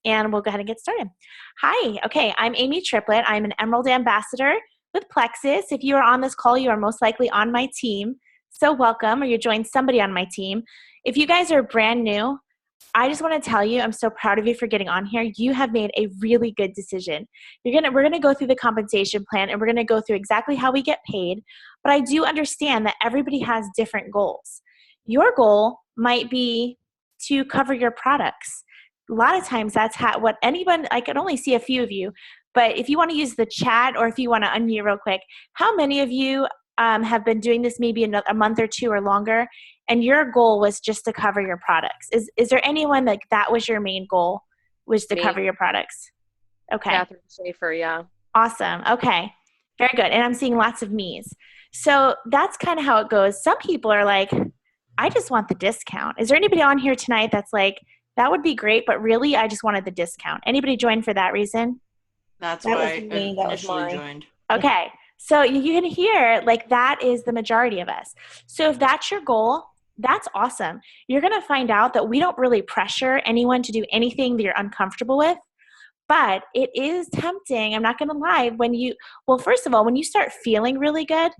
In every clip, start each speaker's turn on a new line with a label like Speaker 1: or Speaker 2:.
Speaker 1: and we'll go ahead and get started. Hi. Okay. I'm Amy Triplett. I'm an Emerald Ambassador with Plexus. If you are on this call, you are most likely on my team. So welcome, or you joined somebody on my team. If you guys are brand new, I just want to tell you, I'm so proud of you for getting on here. You have made a really good decision. We're gonna go through the compensation plan, and we're gonna go through exactly how we get paid. But I do understand that everybody has different goals. Your goal might be to cover your products. A lot of times that's what anyone, I can only see a few of you, but if you want to use the chat or if you want to unmute real quick, how many of you have been doing this maybe a month or two or longer, and your goal was just to cover your products? Is there anyone like that was your main goal, was to
Speaker 2: Me,
Speaker 1: cover your products? Okay,
Speaker 2: Catherine Schaefer, yeah.
Speaker 1: awesome. Okay, very good. And I'm seeing lots of me's. So that's kind of how it goes. Some people are like, I just want the discount. Is there anybody on here tonight that's like, that would be great, but really I just wanted the discount? Anybody join for that reason?
Speaker 3: That's
Speaker 2: That was
Speaker 3: why I
Speaker 2: me. That was
Speaker 3: initially
Speaker 2: mine.
Speaker 3: joined.
Speaker 1: Okay. So you can hear like that is the majority of us. So if that's your goal, that's awesome. You're going to find out that we don't really pressure anyone to do anything that you're uncomfortable with, but it is tempting. I'm not going to lie. Well, first of all, when you start feeling really good,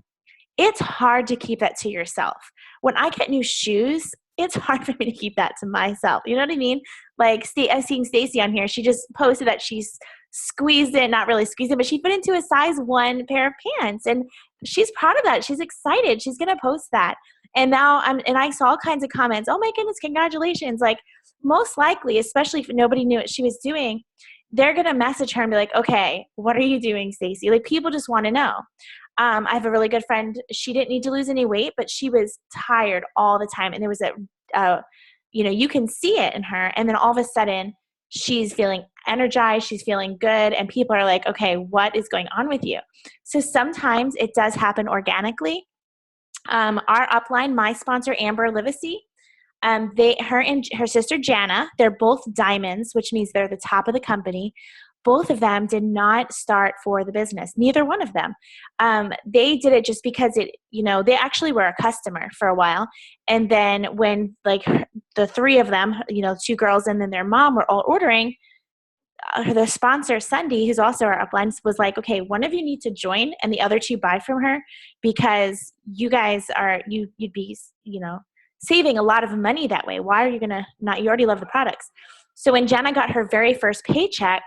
Speaker 1: it's hard to keep that to yourself. When I get new shoes, it's hard for me to keep that to myself. You know what I mean? Like, I'm seeing Stacy on here. She just posted that she's squeezed it, not really squeezed it, but she fit into a size 1 pair of pants. And she's proud of that. She's excited. She's going to post that. And now I saw all kinds of comments. Oh my goodness, congratulations. Like, most likely, especially if nobody knew what she was doing, they're going to message her and be like, okay, what are you doing, Stacy? Like, people just want to know. I have a really good friend. She didn't need to lose any weight, but she was tired all the time. And there was you can see it in her. And then all of a sudden, she's feeling energized. She's feeling good. And people are like, okay, what is going on with you? So sometimes it does happen organically. Our upline, my sponsor, Amber Livesey, her and her sister Jana, they're both diamonds, which means they're the top of the company. Both of them did not start for the business. Neither one of them. They did it just because they actually were a customer for a while. And then when like the three of them, two girls and then their mom were all ordering, the sponsor, Sunday, who's also our upline, was like, okay, one of you need to join and the other two buy from her, because you guys you'd be, saving a lot of money that way. Why are you going to not, you already love the products. So when Jenna got her very first paycheck,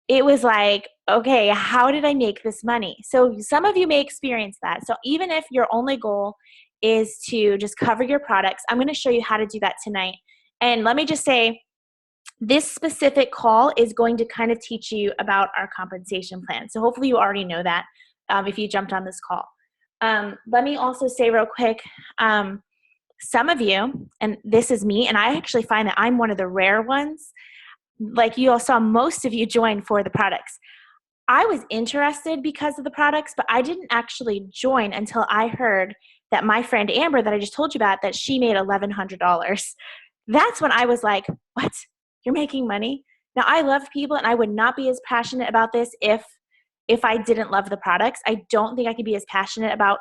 Speaker 1: it was like, okay, how did I make this money? So some of you may experience that. So even if your only goal is to just cover your products, I'm going to show you how to do that tonight. And let me just say, this specific call is going to kind of teach you about our compensation plan. So hopefully you already know that if you jumped on this call. Let me also say real quick, some of you, and this is me, and I actually find that I'm one of the rare ones, like you all saw most of you join for the products. I was interested because of the products, but I didn't actually join until I heard that my friend Amber that I just told you about, that she made $1,100. That's when I was like, what? You're making money? Now, I love people, and I would not be as passionate about this if I didn't love the products. I don't think I could be as passionate about,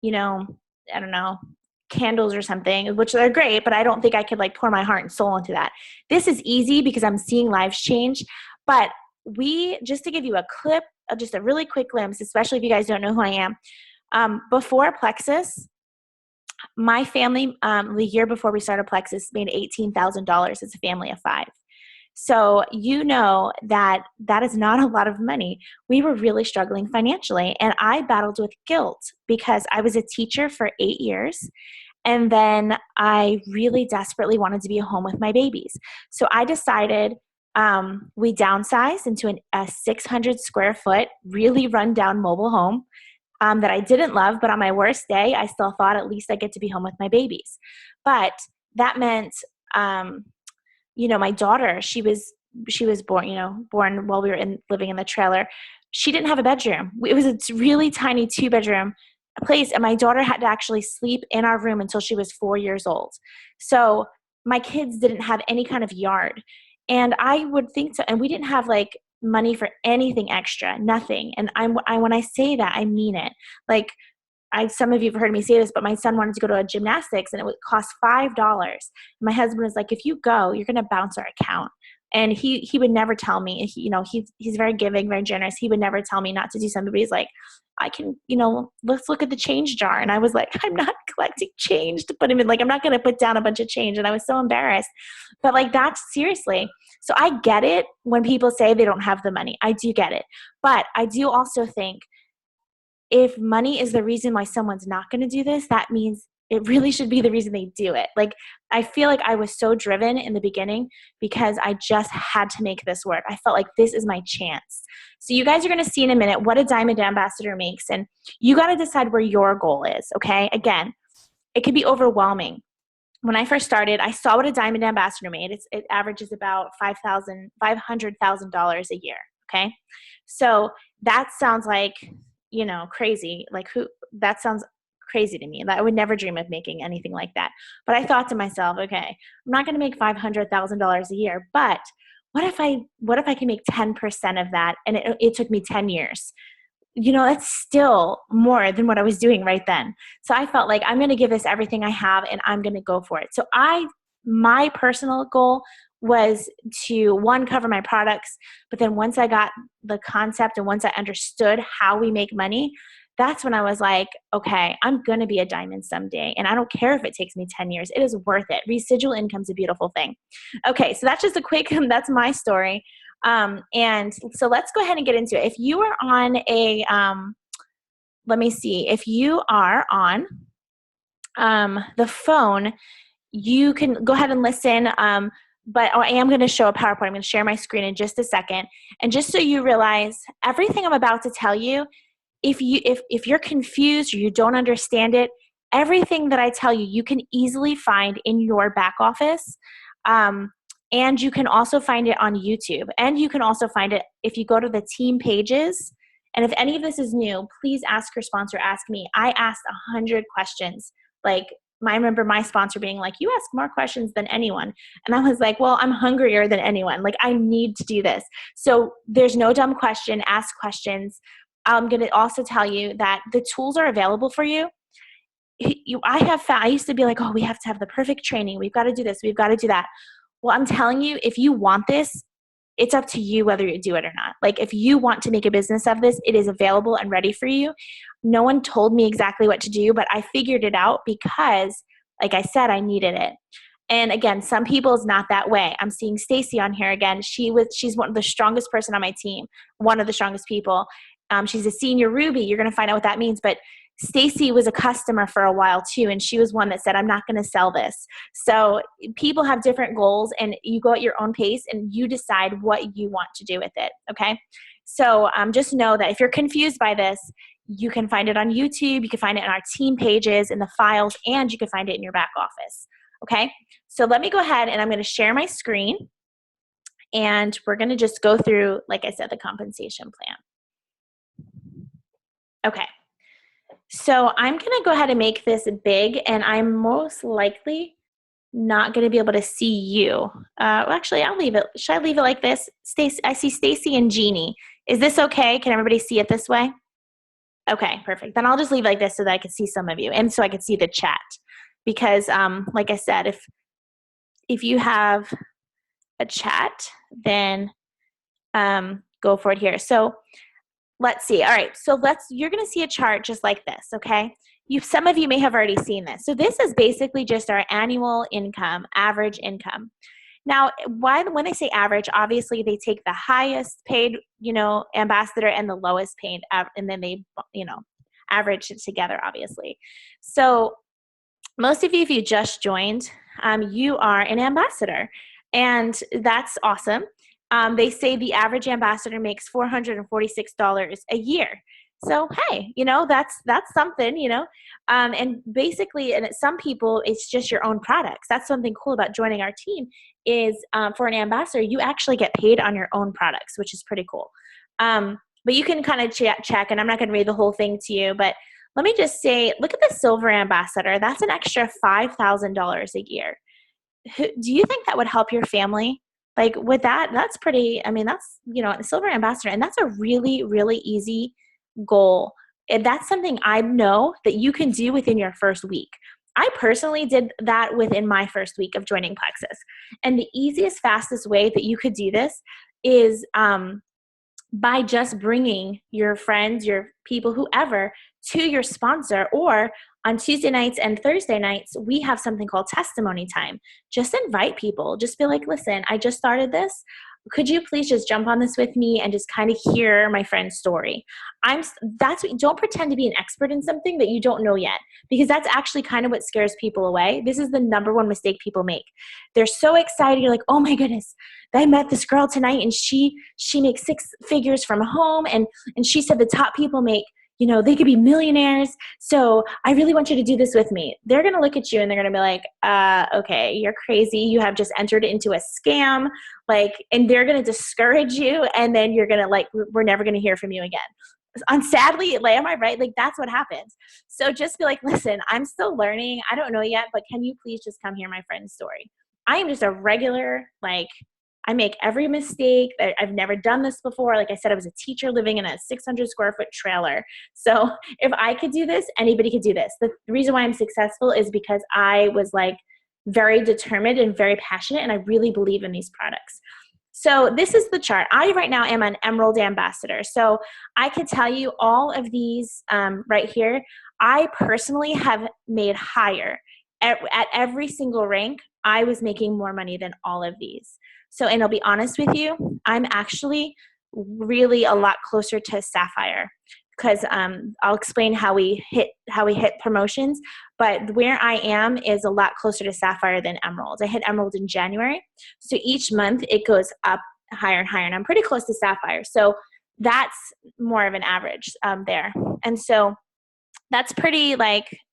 Speaker 1: I don't know, candles or something, which they're great, but I don't think I could like pour my heart and soul into that. This is easy because I'm seeing lives change. But just to give you a clip, just a really quick glimpse, especially if you guys don't know who I am, before Plexus, my family, the year before we started Plexus, made $18,000 as a family of 5. So that is not a lot of money. We were really struggling financially, and I battled with guilt because I was a teacher for 8 years, and then I really desperately wanted to be home with my babies. So I decided we downsized into a 600 square foot, really run down mobile home that I didn't love, but on my worst day, I still thought at least I get to be home with my babies. But that meant my daughter, she was born while we were living in the trailer. She didn't have a bedroom. It was a really tiny 2-bedroom place, and my daughter had to actually sleep in our room until she was 4 years old. So my kids didn't have any kind of yard, and I would think so. And we didn't have like money for anything extra, nothing. And when I say that, I mean it. Like, some of you have heard me say this, but my son wanted to go to a gymnastics and it would cost $5. My husband was like, if you go, you're going to bounce our account. And he would never tell me, he's very giving, very generous. He would never tell me not to do something, but he's like, I can, let's look at the change jar. And I was like, I'm not collecting change to put him in. Like, I'm not going to put down a bunch of change. And I was so embarrassed. But like, that's seriously. So I get it when people say they don't have the money. I do get it. But I do also think if money is the reason why someone's not going to do this, that means it really should be the reason they do it. Like, I feel like I was so driven in the beginning because I just had to make this work. I felt like this is my chance. So you guys are going to see in a minute what a Diamond Ambassador makes, and you got to decide where your goal is, okay? Again, it could be overwhelming. When I first started, I saw what a Diamond Ambassador made. It averages about $500,000 a year, okay? So that sounds like, crazy. Like, that sounds crazy to me. I would never dream of making anything like that. But I thought to myself, okay, I'm not going to make $500,000 a year, but what if I can make 10% of that? And it took me 10 years. That's still more than what I was doing right then. So I felt like I'm going to give this everything I have and I'm going to go for it. So my personal goal was to, one, cover my products, but then once I got the concept and once I understood how we make money, that's when I was like, okay, I'm going to be a diamond someday. And I don't care if it takes me 10 years. It is worth it. Residual income's a beautiful thing. Okay, so that's just that's my story. And so let's go ahead and get into it. If you are on let me see, if you are on the phone, you can go ahead and listen. But I am going to show a PowerPoint. I'm going to share my screen in just a second. And just so you realize, everything I'm about to tell you, if you're confused or you don't understand it, everything that I tell you, you can easily find in your back office. And you can also find it on YouTube. And you can also find it if you go to the team pages. And if any of this is new, please ask your sponsor, ask me. I asked 100 questions. Like, I remember my sponsor being like, you ask more questions than anyone. And I was like, well, I'm hungrier than anyone. Like, I need to do this. So there's no dumb question. Ask questions. I'm going to also tell you that the tools are available for you. I used to be like, oh, we have to have the perfect training. We've got to do this. We've got to do that. Well, I'm telling you, if you want this, it's up to you whether you do it or not. Like, if you want to make a business of this, it is available and ready for you. No one told me exactly what to do, but I figured it out because, like I said, I needed it. And again, some people is not that way. I'm seeing Stacy on here again. She's one of the strongest person on my team, one of the strongest people. She's a senior Ruby. You're going to find out what that means. But Stacy was a customer for a while too, and she was one that said, I'm not going to sell this. So people have different goals, and you go at your own pace, and you decide what you want to do with it, okay? So just know that if you're confused by this, you can find it on YouTube, you can find it in our team pages, in the files, and you can find it in your back office, okay? So let me go ahead, and I'm going to share my screen, and we're going to just go through, like I said, the compensation plan. Okay. So I'm going to go ahead and make this big, and I'm most likely not going to be able to see you. Actually, I'll leave it. Should I leave it like this? Stacy, I see Stacy and Jeannie. Is this okay? Can everybody see it this way? Okay, perfect. Then I'll just leave it like this so that I can see some of you, and so I can see the chat. Because, like I said, if you have a chat, then go for it here. So let's see. All right. So you're going to see a chart just like this. Okay. Some of you may have already seen this. So this is basically just our annual income, average income. Now, when they say average, obviously they take the highest paid, ambassador and the lowest paid, and then they, average it together, obviously. So most of you, if you just joined, you are an ambassador, and that's awesome. They say the average ambassador makes $446 a year. So, hey, that's something, and basically, and some people, it's just your own products. That's something cool about joining our team is for an ambassador, you actually get paid on your own products, which is pretty cool. But you can kind of check, and I'm not going to read the whole thing to you, but let me just say, look at the silver ambassador. That's an extra $5,000 a year. Do you think that would help your family? Like with that's pretty, that's, a silver ambassador, and that's a really, really easy goal. And that's something I know that you can do within your first week. I personally did that within my first week of joining Plexus. And the easiest, fastest way that you could do this is by just bringing your friends, your people, whoever, to your sponsor. Or on Tuesday nights and Thursday nights, we have something called testimony time. Just invite people. Just be like, listen, I just started this. Could you please just jump on this with me and just kind of hear my friend's story? Don't pretend to be an expert in something that you don't know yet, because that's actually kind of what scares people away. This is the number one mistake people make. They're so excited. You're like, oh my goodness, I met this girl tonight and she makes six figures from home, and she said the top people make, they could be millionaires. So I really want you to do this with me. They're going to look at you and they're going to be like, okay, you're crazy. You have just entered into a scam. And they're going to discourage you. And then you're going to we're never going to hear from you again. And sadly, am I right? That's what happens. So just be like, listen, I'm still learning. I don't know yet, but can you please just come hear my friend's story? I am just a regular, I make every mistake. I've never done this before. Like I said, I was a teacher living in a 600 square foot trailer. So if I could do this, anybody could do this. The reason why I'm successful is because I was very determined and very passionate, and I really believe in these products. So this is the chart. I right now am an Emerald Ambassador. So I can tell you all of these right here. I personally have made higher. At every single rank, I was making more money than all of these. So, and I'll be honest with you, I'm actually really a lot closer to Sapphire, because I'll explain how we hit promotions. But where I am is a lot closer to Sapphire than Emerald. I hit Emerald in January. So each month it goes up higher and higher, and I'm pretty close to Sapphire. So that's more of an average there. And so that's pretty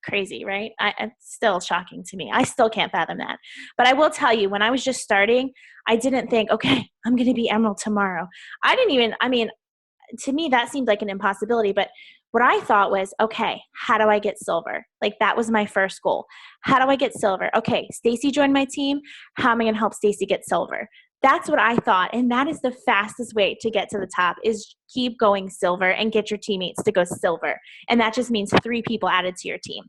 Speaker 1: crazy, right? It's still shocking to me. I still can't fathom that. But I will tell you, when I was just starting, I didn't think, okay, I'm going to be Emerald tomorrow. To me, that seemed like an impossibility. But what I thought was, okay, how do I get silver? That was my first goal. How do I get silver? Okay, Stacy joined my team. How am I going to help Stacy get silver? That's what I thought. And that is the fastest way to get to the top, is keep going silver and get your teammates to go silver. And that just means 3 people added to your team.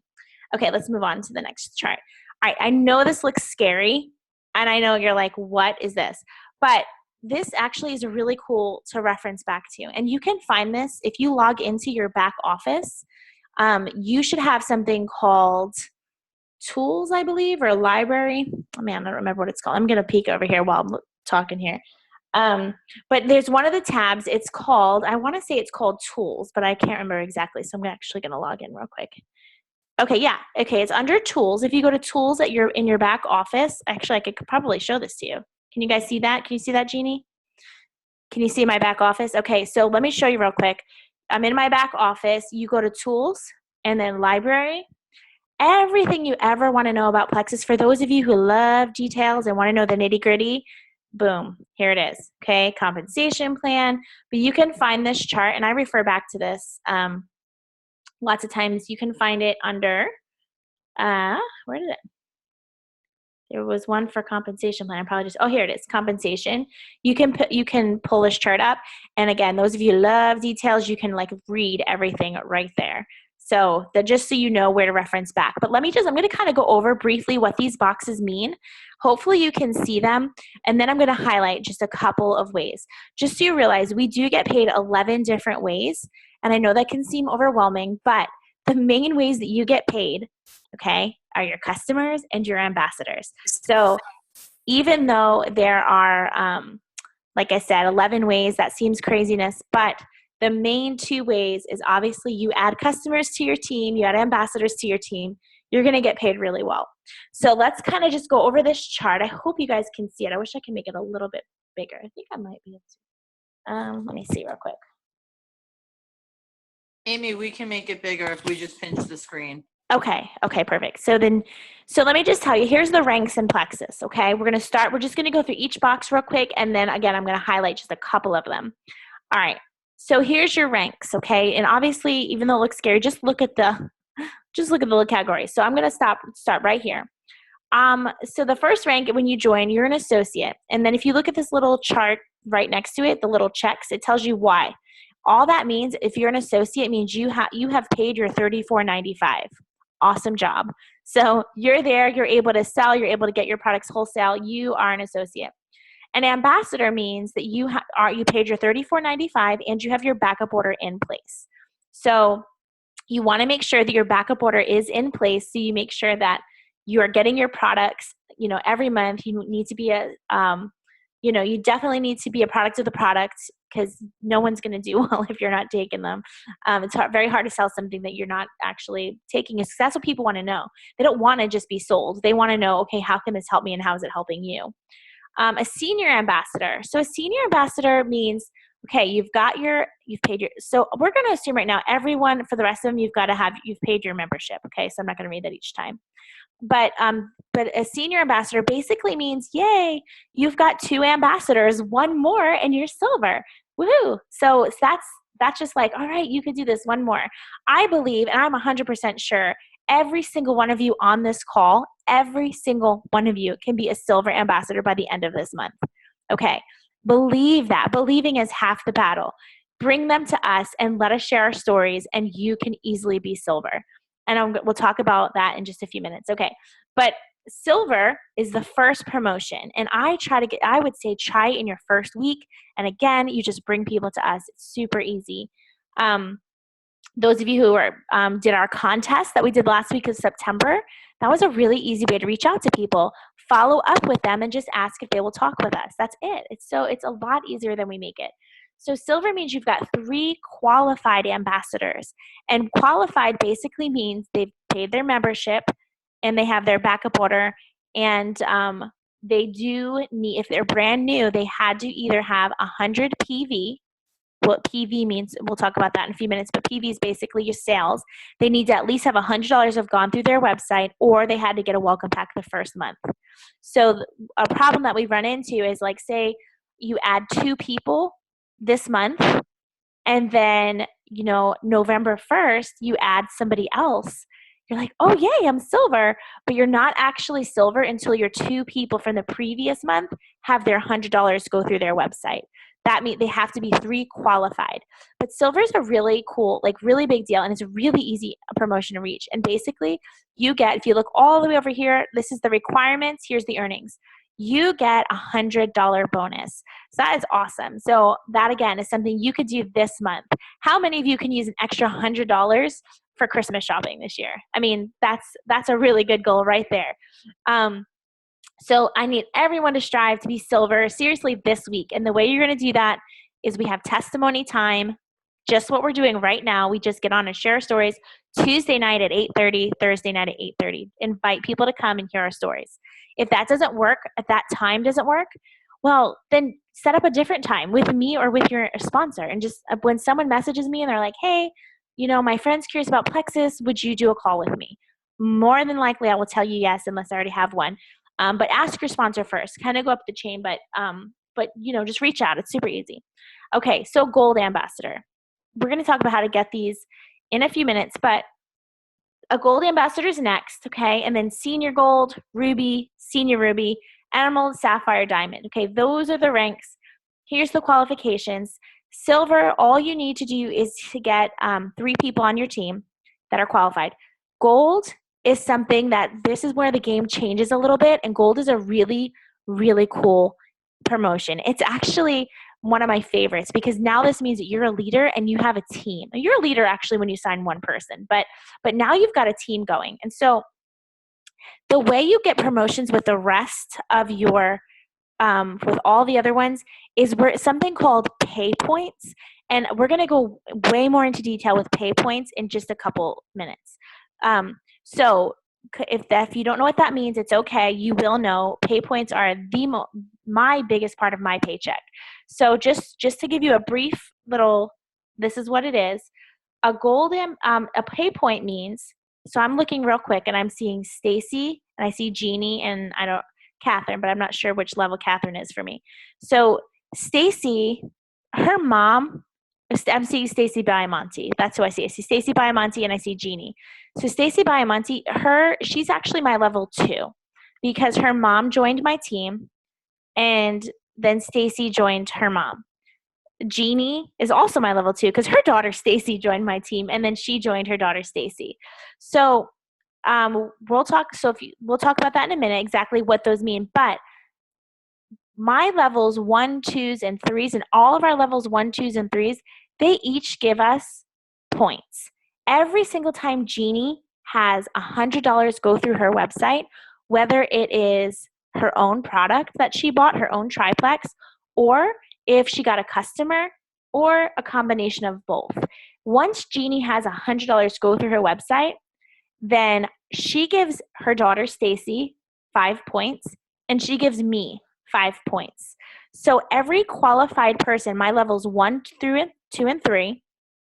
Speaker 1: Okay, let's move on to the next chart. All right, I know this looks scary, and I know you're like, what is this? But this actually is really cool to reference back to. And you can find this if you log into your back office. You should have something called Tools, I believe, or Library. Oh man, I don't remember what it's called. I'm going to peek over here while I'm talking here. But there's one of the tabs. I want to say it's called Tools, but I can't remember exactly. So I'm actually going to log in real quick. Okay, yeah. Okay, it's under Tools. If you go to Tools in your back office, actually, I could probably show this to you. Can you guys see that? Can you see that, Jeannie? Can you see my back office? Okay, so let me show you real quick. I'm in my back office. You go to Tools and then Library. Everything you ever want to know about Plexus, for those of you who love details and want to know the nitty-gritty, boom, here it is. Okay, compensation plan. But you can find this chart, and I refer back to this lots of times. You can find it under, where did it? There was one for compensation plan. I probably here it is, compensation. You can pull this chart up. And again, those of you who love details, you can read everything right there. So just so you know where to reference back. But I'm going to kind of go over briefly what these boxes mean. Hopefully you can see them. And then I'm going to highlight just a couple of ways. Just so you realize, we do get paid 11 different ways. And I know that can seem overwhelming, but the main ways that you get paid, okay, are your customers and your ambassadors. So even though there are, like I said, 11 ways, that seems craziness, but the main 2 ways is obviously you add customers to your team, you add ambassadors to your team, you're going to get paid really well. So let's kind of just go over this chart. I hope you guys can see it. I wish I could make it a little bit bigger. I think I might be able to. Let me see real quick.
Speaker 2: Amy, we can make it bigger if we just pinch the screen.
Speaker 1: Okay, perfect. So let me just tell you, here's the ranks in Plexus, okay? We're just going to go through each box real quick, and then again, I'm going to highlight just a couple of them. All right, so here's your ranks, okay? And obviously, even though it looks scary, just look at the little categories. So I'm going to start right here. So the first rank, when you join, you're an associate. And then if you look at this little chart right next to it, the little checks, it tells you why. All that means, if you're an associate, means you have paid your $34.95. Awesome job. So you're there, you're able to sell, you're able to get your products wholesale. You are an associate. An ambassador means that you paid your $34.95 and you have your backup order in place. So you want to make sure that your backup order is in place. So you make sure that you are getting your products, every month. You need to be you definitely need to be a product of the product, because no one's going to do well if you're not taking them. It's very hard to sell something that you're not actually taking. Because that's what people want to know. They don't want to just be sold. They want to know, okay, how can this help me and how is it helping you? A senior ambassador. So a senior ambassador means, okay, you've paid your, so we're going to assume right now, everyone, for the rest of them, you've paid your membership. Okay. So I'm not going to read that each time. But a senior ambassador basically means, yay, you've got 2 ambassadors, 1 more, and you're silver. Woohoo. So that's just like, all right, you could do this, 1 more. I believe, and I'm 100% sure, every single one of you on this call, every single one of you can be a silver ambassador by the end of this month. Okay. Believe that. Believing is half the battle. Bring them to us and let us share our stories, and you can easily be silver. And we'll talk about that in just a few minutes. Okay. But silver is the first promotion. And I would say try it in your first week. And again, you just bring people to us. It's super easy. Those of you who did our contest that we did last week of September, that was a really easy way to reach out to people. Follow up with them and just ask if they will talk with us. That's it. It's a lot easier than we make it. So silver means you've got 3 qualified ambassadors. And qualified basically means they've paid their membership and they have their backup order. And they do need, if they're brand new, they had to either have 100 PV. What PV means, we'll talk about that in a few minutes, but PV is basically your sales. They need to at least have $100 have gone through their website, or they had to get a welcome pack the first month. So a problem that we run into is, like, say you add 2 people this month, and then, November 1st, you add somebody else. You're like, oh, yay, I'm silver. But you're not actually silver until your 2 people from the previous month have their $100 go through their website. That means they have to be 3 qualified. But silver is a really cool, really big deal, and it's a really easy promotion to reach. And basically, if you look all the way over here, this is the requirements, here's the earnings. You get $100 bonus. So that is awesome. So that, again, is something you could do this month. How many of you can use an extra $100 for Christmas shopping this year? I mean, that's a really good goal right there. So I need everyone to strive to be silver, seriously, this week. And the way you're going to do that is we have testimony time, just what we're doing right now. We just get on and share stories Tuesday night at 8:30, Thursday night at 8:30. Invite people to come and hear our stories. If that doesn't work, if that time doesn't work, well, then set up a different time with me or with your sponsor. And just when someone messages me and they're like, hey, my friend's curious about Plexus, would you do a call with me? More than likely, I will tell you yes, unless I already have one. But ask your sponsor first. Kind of go up the chain, but just reach out. It's super easy. Okay, so gold ambassador. We're going to talk about how to get these in a few minutes, but a gold ambassador is next, okay? And then senior gold, ruby, senior ruby, emerald, sapphire, diamond. Okay, those are the ranks. Here's the qualifications. Silver, all you need to do is to get 3 people on your team that are qualified. Gold is something that this is where the game changes a little bit, and gold is a really, really cool promotion. It's actually one of my favorites, because now this means that you're a leader and you have a team. You're a leader actually when you sign one person, but now you've got a team going. And so the way you get promotions with the rest of your with all the other ones is something called pay points. And we're going to go way more into detail with pay points in just a couple minutes. So if you don't know what that means, it's okay. You will know. Pay points are my biggest part of my paycheck. So just to give you a brief little, this is what it is. A pay point means, so I'm looking real quick and I'm seeing Stacy and I see Jeannie and Catherine, but I'm not sure which level Catherine is for me. So Stacy, her mom, I'm seeing Stacy Biamonte. That's who I see. I see Stacy Biamonte and I see Jeannie. So Stacy Biamonte, she's actually my level 2 because her mom joined my team and then Stacy joined her mom. Jeannie is also my level 2 because her daughter Stacy joined my team and then she joined her daughter Stacy. So We'll talk about that in a minute, exactly what those mean. But my levels one, twos, and threes, and all of our levels one, twos, and threes, they each give us points. Every single time Jeannie has $100 go through her website, whether it is her own product that she bought, her own triplex, or if she got a customer, or a combination of both. Once Jeannie has $100 go through her website, then she gives her daughter Stacy 5 points, and she gives me 5 points. So every qualified person, my levels 1 through 2 and 3,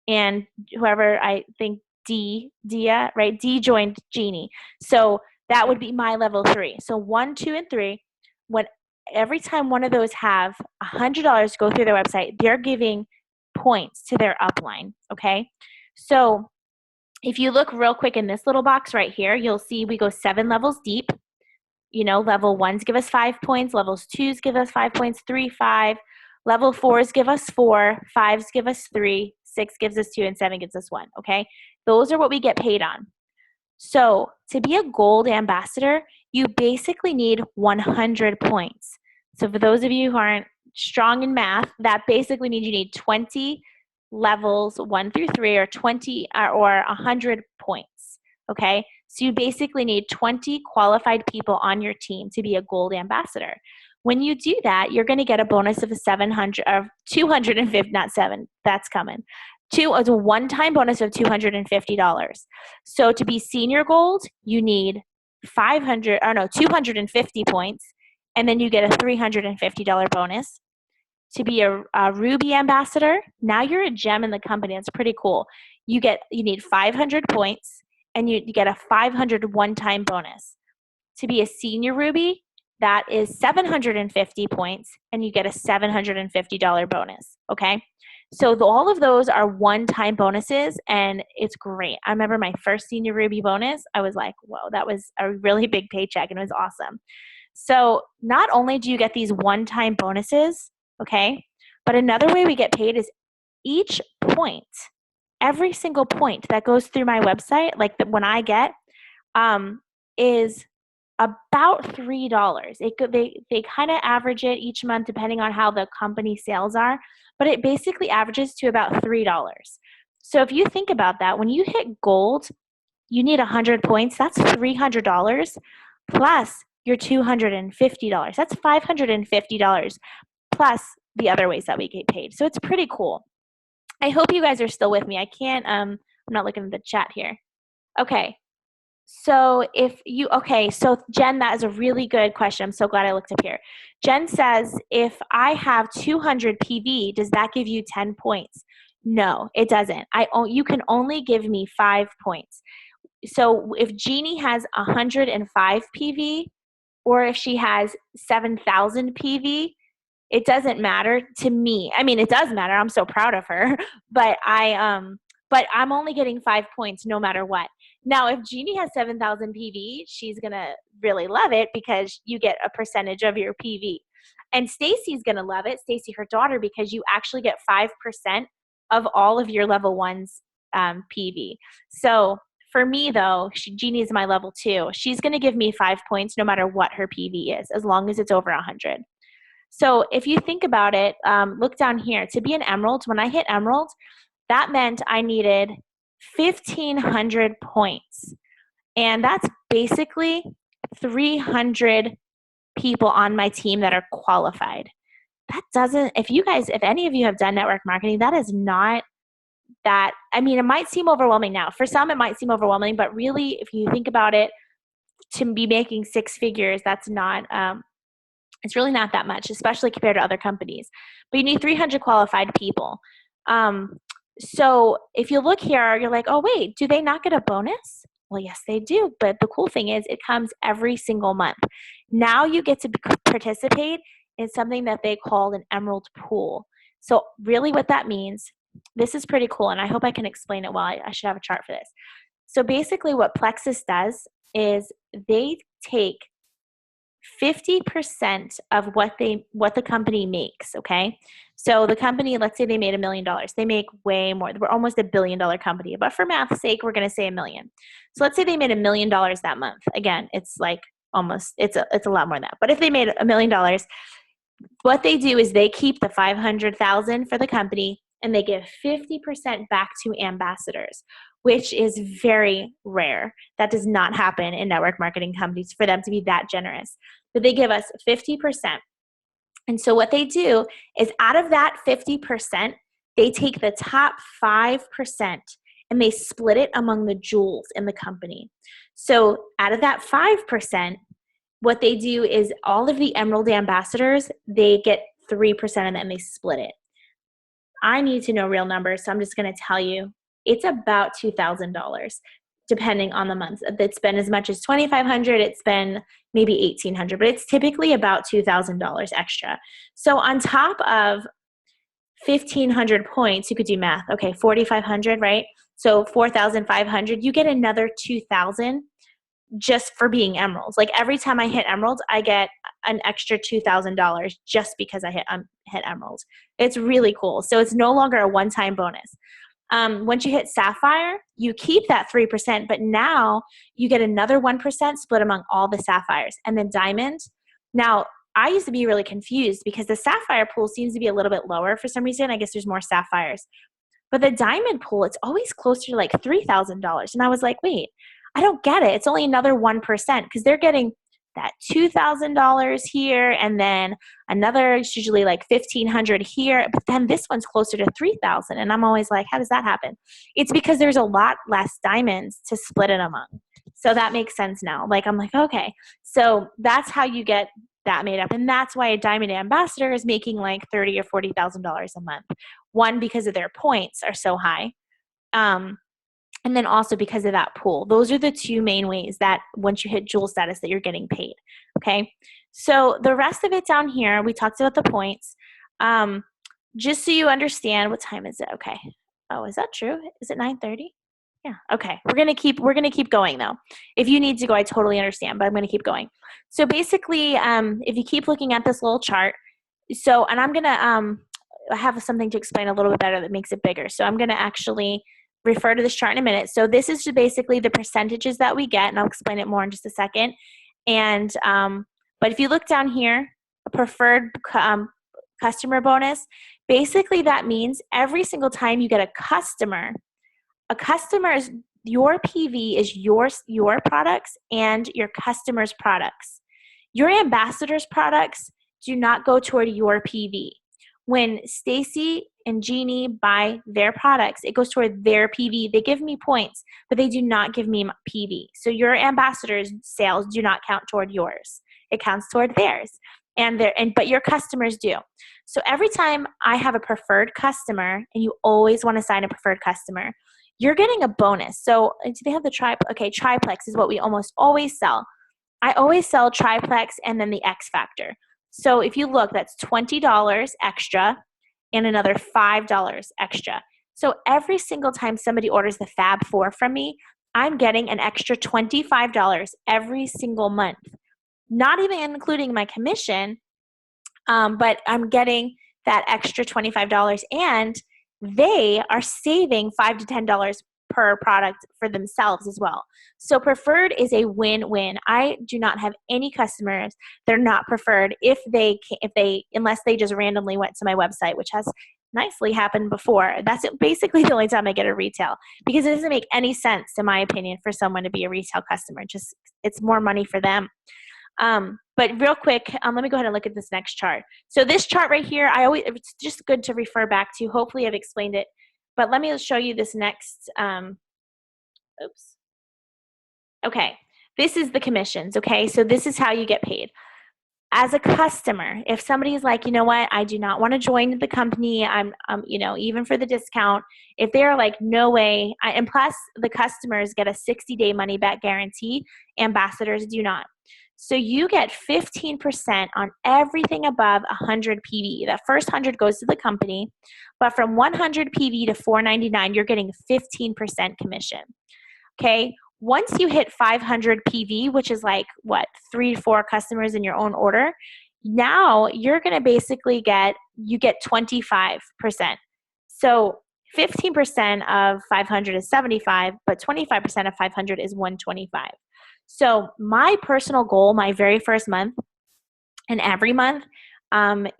Speaker 1: and whoever I think Dia, right? D joined Jeannie. So that would be my level 3. So 1, 2, and 3, when every time one of those have $100 go through their website, they're giving points to their upline. Okay. So if you look real quick in this little box right here, you'll see we go 7 levels deep. Level ones give us 5 points, levels twos give us 5 points, 3, 5. Level fours give us 4, fives give us 3, 6 gives us 2, and 7 gives us 1. Okay, those are what we get paid on. So to be a gold ambassador, you basically need 100 points. So for those of you who aren't strong in math, that basically means you need 20 levels 1 through 3, or 20 or 100 points. Okay, so you basically need 20 qualified people on your team to be a gold ambassador. When you do that, you're going to get a bonus of 700 or 250, not 7. That's coming. Two is a one-time bonus of $250. So to be senior gold, you need 250 points, and then you get a $350 bonus. To be a Ruby ambassador, now you're a gem in the company. That's pretty cool. You need 500 points, and you get a 500 one-time bonus. To be a senior Ruby, that is 750 points, and you get a $750 bonus. Okay. So all of those are one-time bonuses, and it's great. I remember my first senior Ruby bonus. I was like, whoa, that was a really big paycheck, and it was awesome. So not only do you get these one-time bonuses, okay, but another way we get paid is each point, every single point that goes through my website, like when I get, is about $3. They kind of average it each month depending on how the company sales are, but it basically averages to about $3. So if you think about that, when you hit gold, you need 100 points. That's $300 plus your $250. That's $550 plus the other ways that we get paid. So it's pretty cool. I hope you guys are still with me. I'm not looking at the chat here. Okay. So so Jen, that is a really good question. I'm so glad I looked up here. Jen says, if I have 200 PV, does that give you 10 points? No, it doesn't. You can only give me 5 points. So if Jeannie has 105 PV, or if she has 7,000 PV, it doesn't matter to me. I mean, it does matter. I'm so proud of her, but I'm only getting 5 points no matter what. Now, if Jeannie has 7,000 PV, she's gonna really love it because you get a percentage of your PV. And Stacy's gonna love it, Stacy, her daughter, because you actually get 5% of all of your level one's PV. So for me, though, Jeannie is my level 2. She's going to give me 5 points no matter what her PV is, as long as it's over 100. So if you think about it, look down here. To be an emerald, when I hit emerald, that meant I needed 1,500 points. And that's basically 300 people on my team that are qualified. That doesn't, if any of you have done network marketing, that is not that, I mean, it might seem overwhelming now. For some, it might seem overwhelming, but really, if you think about it, to be making 6 figures, that's not, it's really not that much, especially compared to other companies. But you need 300 qualified people. So if you look here, you're like, oh, wait, do they not get a bonus? Well, yes, they do. But the cool thing is it comes every single month. Now you get to participate in something that they call an emerald pool. So really what that means, this is pretty cool, and I hope I can explain it well. I should have a chart for this. So basically what Plexus does is they take 50% of what the company makes, okay? So the company, let's say they made $1 million. They make way more. We're almost $1 billion company, but for math's sake, we're going to say $1 million. So let's say they made $1 million that month. Again, it's like almost it's a lot more than that. But if they made $1 million, what they do is they keep the 500,000 for the company and they give 50% back to ambassadors, which is very rare. That does not happen in network marketing companies for them to be that generous. But they give us 50%. And so what they do is out of that 50%, they take the top 5% and they split it among the jewels in the company. So out of that 5%, what they do is all of the Emerald ambassadors, they get 3% of it and they split it. I need to know real numbers, so I'm just going to tell you it's about $2,000 depending on the month. It's been as much as $2,500, it's been maybe $1,800, but it's typically about $2,000 extra. So on top of 1,500 points, you could do math. Okay, 4,500, right? So 4,500, you get another 2,000 just for being emeralds. Like every time I hit emeralds, I get an extra $2,000 just because I hit emeralds. It's really cool. So it's no longer a one-time bonus. Once you hit sapphire, you keep that 3%, but now you get another 1% split among all the sapphires. And then diamond. Now, I used to be really confused because the sapphire pool seems to be a little bit lower for some reason. I guess there's more sapphires. But the diamond pool, it's always closer to like $3,000. And I was like, wait, I don't get it. It's only another 1% because they're getting that $2,000 here and then another, it's usually like 1,500 here, but then this one's closer to 3,000. And I'm always like, how does that happen? It's because there's a lot less diamonds to split it among. So that makes sense now. Like, I'm like, okay. So that's how you get that made up. And that's why a diamond ambassador is making like $30,000 or $40,000 a month. One, because of their points are so high. And then also because of that pool. Those are the two main ways that once you hit jewel status that you're getting paid. Okay. So the rest of it down here, we talked about the points. Just so you understand, what time is it? Okay. Oh, is that true? Is it 9:30? Yeah. Okay. We're gonna keep going though. If you need to go, I totally understand, but I'm gonna keep going. So basically, if you keep looking at this little chart, and I'm gonna have something to explain a little bit better that makes it bigger. So I'm gonna actually refer to this chart in a minute. So this is basically the percentages that we get, and I'll explain it more in just a second. And but if you look down here, a preferred customer bonus, basically that means every single time you get a customer is your PV is your products and your customers' products. Your ambassadors' products do not go toward your PV. When Stacy and Jeannie buy their products, it goes toward their PV. They give me points, but they do not give me PV. So your ambassadors' sales do not count toward yours. It counts toward theirs. But your customers do. So every time I have a preferred customer, and you always want to sign a preferred customer, you're getting a bonus. So do they have the triplex is what we almost always sell. I always sell triplex and then the X factor. So if you look, that's $20 extra and another $5 extra. So every single time somebody orders the Fab 4 from me, I'm getting an extra $25 every single month. Not even including my commission, but I'm getting that extra $25 and they are saving $5 to $10 per product for themselves as well. So preferred is a win-win. I do not have any customers that are not preferred unless they just randomly went to my website, which has nicely happened before. That's basically the only time I get a retail, because it doesn't make any sense, in my opinion, for someone to be a retail customer. Just it's more money for them. But real quick, let me go ahead and look at this next chart. So this chart right here, it's just good to refer back to. Hopefully I've explained it, but let me show you this next, oops. Okay, this is the commissions, okay? So this is how you get paid. As a customer, if somebody's like, you know what, I do not want to join the company, I'm even for the discount, if they're like, no way, and plus the customers get a 60-day money back guarantee, ambassadors do not. So you get 15% on everything above 100 PV. That first 100 goes to the company, but from 100 PV to 499, you're getting 15% commission. Okay, Once you hit 500 PV, which is like what, 3 to 4 customers in your own order, now you're going to basically you get 25%. So 15% of 500 is 75, but 25% of 500 is 125. So my personal goal, my very first month and every month,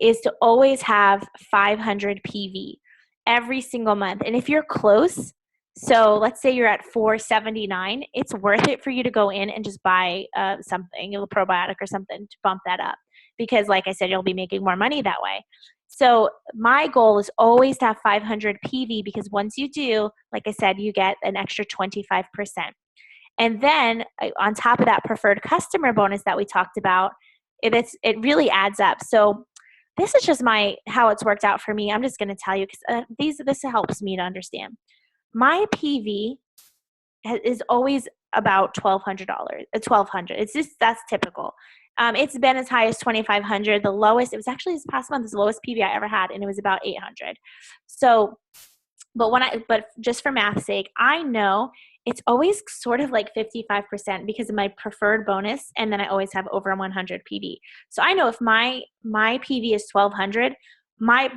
Speaker 1: is to always have 500 PV every single month. And if you're close, so let's say you're at 479, it's worth it for you to go in and just buy something, a probiotic or something to bump that up. Because like I said, you'll be making more money that way. So my goal is always to have 500 PV, because once you do, like I said, you get an extra 25%. And then on top of that preferred customer bonus that we talked about, it really adds up. So this is just how it's worked out for me. I'm just going to tell you, because this helps me to understand. My PV is always about $1,200. $1,200. That's typical. It's been as high as 2,500. The lowest, it was actually this past month, the lowest PV I ever had, and it was about 800. So, but just for math's sake, I know it's always sort of like 55% because of my preferred bonus, and then I always have over 100 PV. So I know if my PV is 1,200,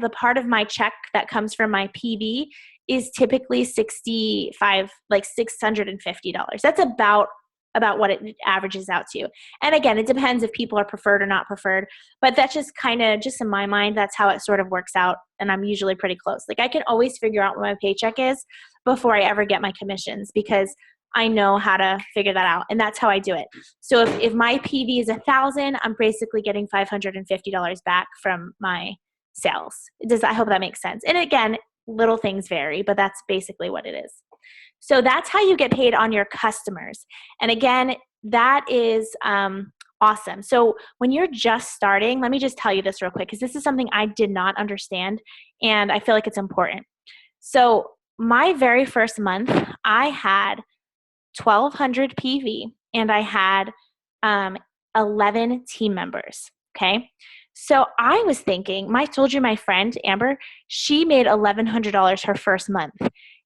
Speaker 1: the part of my check that comes from my PV is typically 65, like $650. That's about what it averages out to. And again, it depends if people are preferred or not preferred, but that's just kind of, just in my mind, that's how it sort of works out. And I'm usually pretty close. Like I can always figure out what my paycheck is before I ever get my commissions, because I know how to figure that out. And that's how I do it. So if my PV is 1,000, I'm basically getting $550 back from my sales. I hope that makes sense. And again, little things vary, but that's basically what it is. So that's how you get paid on your customers. And again, that is awesome. So when you're just starting, let me just tell you this real quick, because this is something I did not understand, and I feel like it's important. So my very first month, I had 1,200 PV, and I had 11 team members. Okay. So I was thinking, I told you my friend, Amber, she made $1,100 her first month.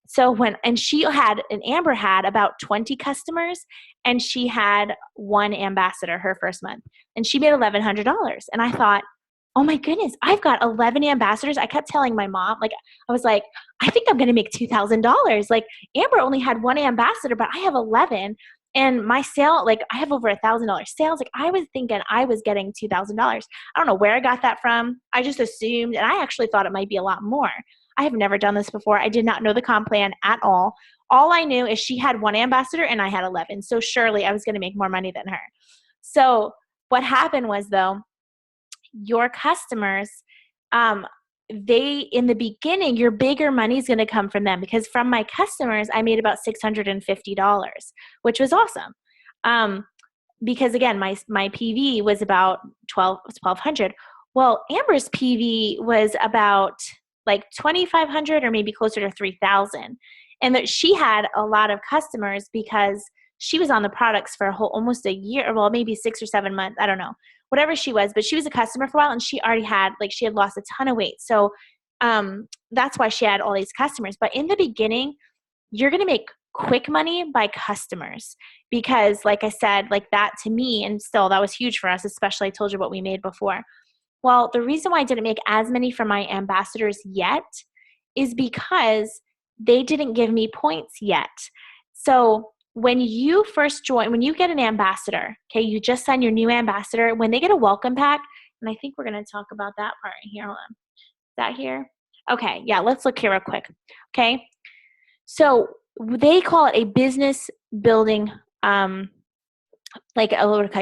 Speaker 1: So Amber had about 20 customers, and she had one ambassador her first month, and she made $1,100. And I thought, oh my goodness, I've got 11 ambassadors. I kept telling my mom, I was like, I think I'm going to make $2,000. Like Amber only had one ambassador, but I have 11. And my sale, I have over $1,000 sales. Like I was thinking I was getting $2,000. I don't know where I got that from. I just assumed, and I actually thought it might be a lot more. I have never done this before. I did not know the comp plan at all. All I knew is she had one ambassador and I had 11. So surely I was going to make more money than her. So what happened was, though, your customers, in the beginning, your bigger money is going to come from them, because from my customers, I made about $650, which was awesome. Because again, my PV was about 1,200. Well, Amber's PV was about like 2,500 or maybe closer to 3,000. And that she had a lot of customers because she was on the products for almost a year, or well, maybe 6 or 7 months. I don't know, whatever she was, but she was a customer for a while, and she already had, she had lost a ton of weight. So that's why she had all these customers. But in the beginning, you're going to make quick money by customers, because like I said, that to me, and still that was huge for us, especially I told you what we made before. Well, the reason why I didn't make as many from my ambassadors yet is because they didn't give me points yet. So when you first join, when you get an ambassador, okay, you just sign your new ambassador, when they get a welcome pack, and I think we're going to talk about that part right here. Hold on. Is that here? Okay, yeah, let's look here real quick. Okay, so they call it a business building,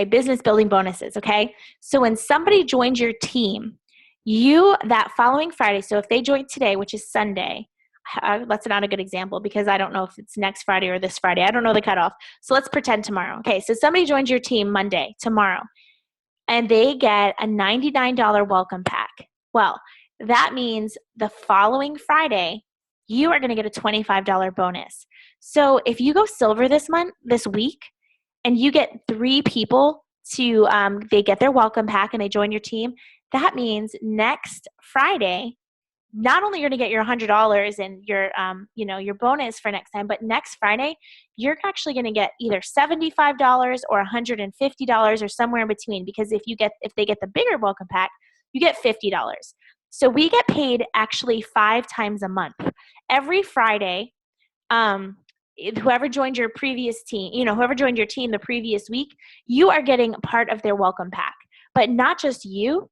Speaker 1: business building bonuses, okay? So when somebody joins your team, that following Friday, so if they join today, which is Sunday, that's not a good example because I don't know if it's next Friday or this Friday. I don't know the cutoff. So let's pretend tomorrow. Okay, so somebody joins your team Monday, tomorrow, and they get a $99 welcome pack. Well, that means the following Friday, you are going to get a $25 bonus. So if you go silver this week, and you get 3 people they get their welcome pack and they join your team, that means next Friday, not only you're going to get your $100 and your, your bonus for next time, but next Friday, you're actually going to get either $75 or $150 or somewhere in between. Because if they get the bigger welcome pack, you get $50. So we get paid actually 5 times a month. Every Friday, um, whoever joined your previous team, whoever joined your team the previous week, you are getting part of their welcome pack. But not just you,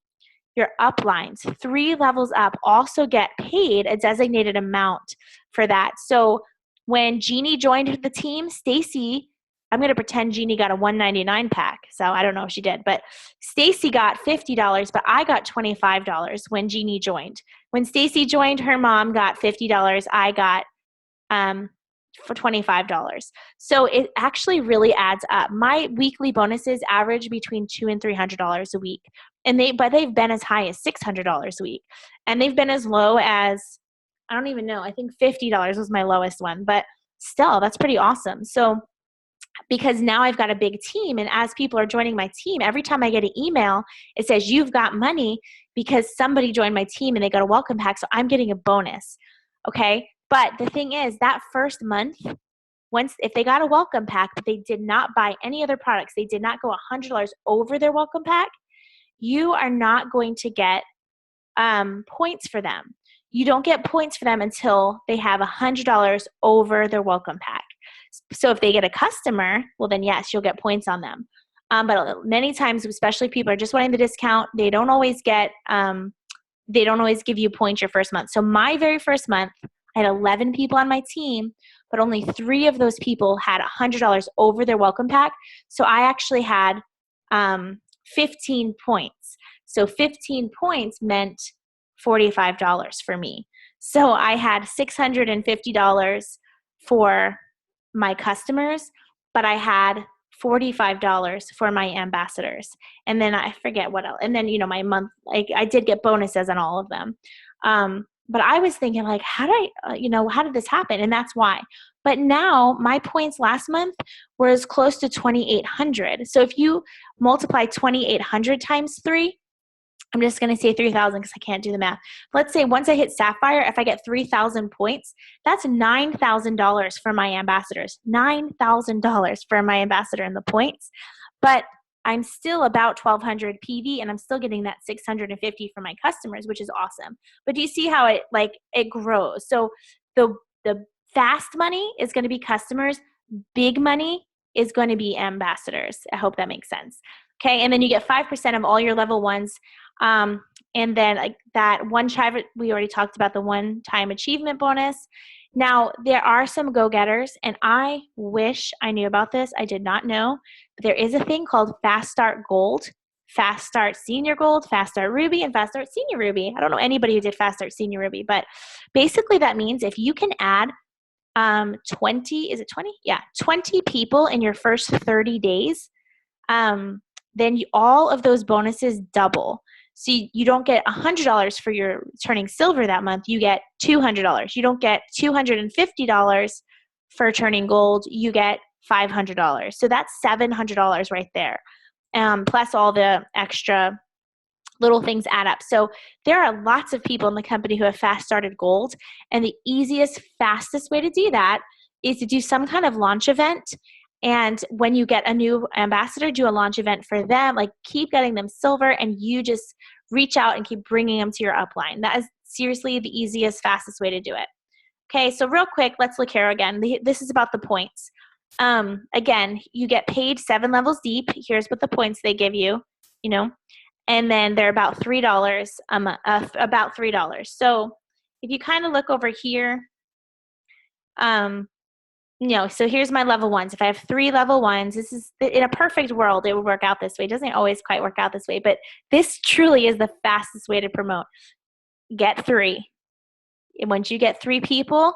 Speaker 1: your uplines, 3 levels up, also get paid a designated amount for that. So when Jeannie joined the team, Stacy, I'm going to pretend Jeannie got a $199 pack. So I don't know if she did, but Stacy got $50, but I got $25 when Jeannie joined. When Stacy joined, her mom got $50. I got for $25. So it actually really adds up. My weekly bonuses average between $200 and $300 a week. But they've been as high as $600 a week. And they've been as low as, I don't even know, I think $50 was my lowest one, but still that's pretty awesome. So because now I've got a big team, and as people are joining my team, every time I get an email, it says you've got money because somebody joined my team and they got a welcome pack. So I'm getting a bonus. Okay. But the thing is, that first month, if they got a welcome pack, but they did not buy any other products, they did not go $100 over their welcome pack, you are not going to get points for them. You don't get points for them until they have $100 over their welcome pack. So if they get a customer, well then yes, you'll get points on them. But many times, especially people are just wanting the discount, they don't always give you points your first month. So my very first month, I had 11 people on my team, but only 3 of those people had $100 over their welcome pack. So I actually had 15 points. So 15 points meant $45 for me. So I had $650 for my customers, but I had $45 for my ambassadors. And then I forget what else. And then, my month, I did get bonuses on all of them. But I was thinking like, how did this happen? And that's why. But now my points last month were as close to 2,800. So if you multiply 2,800 times 3, I'm just going to say 3,000 because I can't do the math. Let's say once I hit Sapphire, if I get 3,000 points, that's $9,000 for my ambassadors. $9,000 for my ambassador in the points. But I'm still about 1,200 PV, and I'm still getting that 650 for my customers, which is awesome. But do you see how it grows? So the fast money is going to be customers. Big money is going to be ambassadors. I hope that makes sense. Okay, and then you get 5% of all your level 1s. And then like that one time, we already talked about the one-time achievement bonus. Now, there are some go-getters, and I wish I knew about this. I did not know. But there is a thing called Fast Start Gold, Fast Start Senior Gold, Fast Start Ruby, and Fast Start Senior Ruby. I don't know anybody who did Fast Start Senior Ruby, but basically that means if you can add 20, is it 20? Yeah, 20 people in your first 30 days, then all of those bonuses double. So you don't get $100 for your turning silver that month. You get $200. You don't get $250 for turning gold. You get $500. So that's $700 right there. Plus all the extra little things add up. So there are lots of people in the company who have fast started gold. And the easiest, fastest way to do that is to do some kind of launch event. And when you get a new ambassador, do a launch event for them, like keep getting them silver, and you just reach out and keep bringing them to your upline. That is seriously the easiest, fastest way to do it. Okay, so real quick, let's look here again. This is about the points. Again, you get paid 7 levels deep. Here's what the points they give you, and then they're about $3, about $3. So if you kind of look over here, so here's my level 1s. If I have 3 level 1s, this is in a perfect world, it would work out this way. It doesn't always quite work out this way, but this truly is the fastest way to promote. Get 3. And once you get 3 people,